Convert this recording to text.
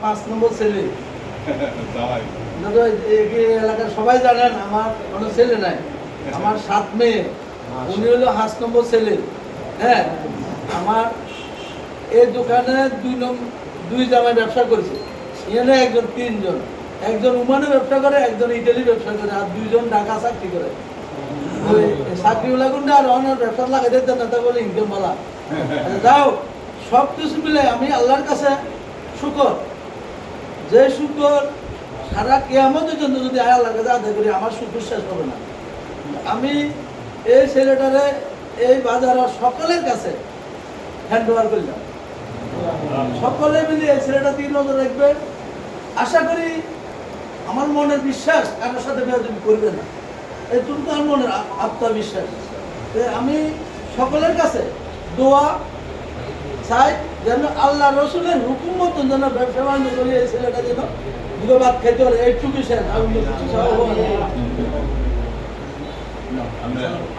5 নম্বর ছেলে। এলাকার সবাই জানেন আমার কোনো ছেলে নাই, আমার 7 মেয়ে, উনি হলো 5 নম্বর ছেলে। হ্যাঁ, আমার এই দোকানে 2 জামাই ব্যবসা করেছে, এখানে একজন 3 জন, একজন ওমানে ব্যবসা করে, একজন ইটালি ব্যবসা করে, আর 2 জন ঢাকা চাকরি করে। ওই চাকরিওয়ালা গুন্ডা আর অন্য ব্যবসা লাগাই দিতেন না, তা বলে ইনকাম বলা। যাও সব কিছু মিলে আমি আল্লাহর কাছে শুকর, যে শুকর সারা কিয়ামতের জন্য যদি আল্লাহর কাছে আদায় করি আমার শুকর শেষ হবে না। আমি এই ছেলেটারে এই বাজারের সকলের কাছে হ্যান্ড ওভার করলাম, সকলে মিলে এই ছেলেটা দিকে নজর রাখবে। আশা করি আমার মনের বিশ্বাস কারোর সাথে বেয়াদবি করবে না, এইটুকু আমার মনের আত্মবিশ্বাস। আমি সকলের কাছে দোয়া চাই যেন আল্লাহ রসুলের হুকুম মতন যেন ব্যবসা বাণিজ্য করে এই ছেলেটা যেন ভাত খাইতে পারে, এইটুকু শেষ। আমি